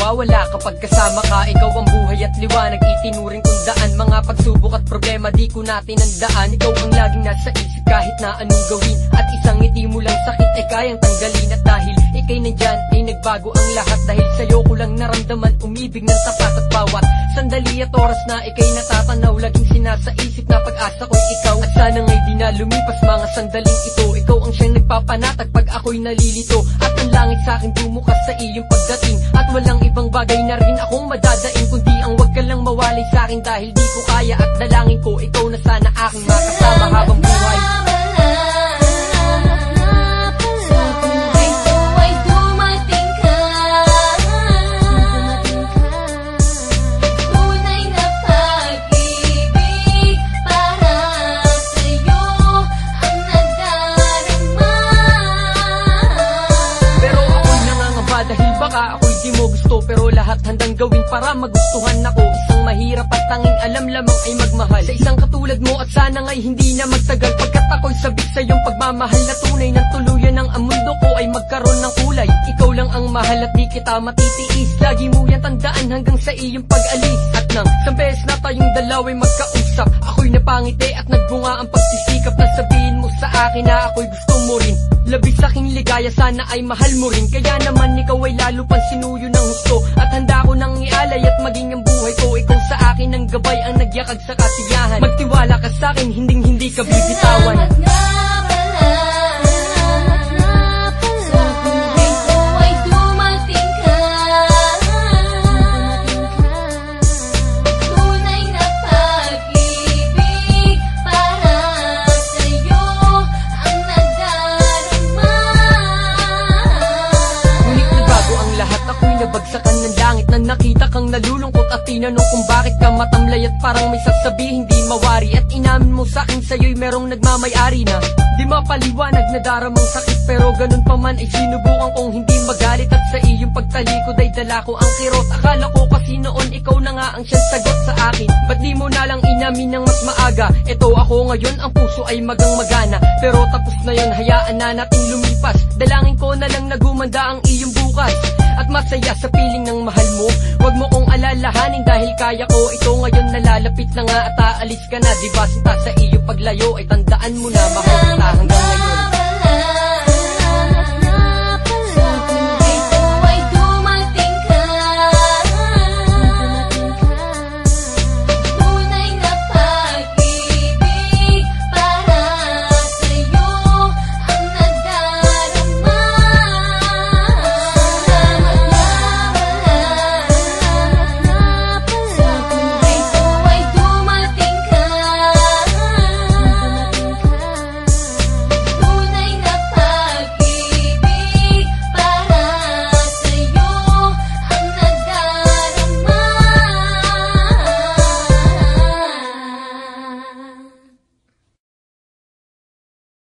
nawawala kapag kasama ka. Ikaw ang buhay at liwanag, itinuring kong daan. Mga pagsubok at problema di ko natin andaan. Ikaw ang laging nasa isip kahit na anong gawin. At isang ngiti mo lang sakit ay kayang tanggalin. At dahil ikay nandyan ay nagbago ang lahat. Dahil sa'yo ko lang naramdaman umibig ng tapat. At bawat sandali at oras na ikay natatanaw, laging sinasa isip na pag-asa ko'y ikaw. At sana nga'y di na lumipas mga sandaling ito. Ikaw ang siyang nagpapanatag pag ako'y nalilito. At ang langit sa'kin bumukas sa iyong pagdating. At walang ibang bagay na rin akong madadaing, kundi ang wag ka lang mawalay sa'kin. Dahil di ko kaya at dalangin ko ikaw na sana aking makasama habang buhay. Ako'y di mo gusto pero lahat handang gawin para magustuhan ako. Isang mahirap at tanging alam lamang ay magmahal sa isang katulad mo, at sana nga'y hindi na magtagal. Pagkat ako'y sabik sa iyong pagmamahal na tunay ng tuluyan ng ang mundo ko ay magkaroon ng kulay. Ikaw lang ang mahal at di kita matitiis. Lagi mo yan tandaan hanggang sa iyong pag-alis. At nang isang beses na tayong dalawa'y magkausap, ako'y napangiti at nagbunga ang pagsisikap na sabihin mo sa akin na ako'y gusto mo rin. Labis aking ligaya, sana ay mahal mo rin. Kaya naman ikaw ay lalo pang sinuyo ng husto. At handa ko nang ialay at maging ang buhay ko. Ikaw sa akin ang gabay, ang nagyakag sa kasiyahan. Magtiwala ka sa akin, hindi ka bibitawan. Bagsakan ng langit na nakita kang nalulungkot at tinanong kung bakit ka matamlay at parang may sasabihin di mawari. At inamin mo sa'kin sa'yo'y merong nagmamayari na di mapaliwanag na daramang sakit. Pero ganun pa man ay sinubukan kong hindi magalit. At sa iyong pagtalikod ay dala ko ang kirot. Akala ko kasi noon ikaw na nga ang siyang sagot sa akin. Ba't di mo na lang inamin ng mas maaga? Eto ako ngayon, ang puso ay magang magana. Pero tapos na yun, hayaan na natin lumipas. Dalangin ko na lang na gumanda ang iyong bukas at masaya sa piling ng mahal mo. Huwag mo kong alalahanin dahil kaya ko. Ito ngayon nalalapit na nga at aalis ka na. Diba sinta sa iyo paglayo ay tandaan mo na mahal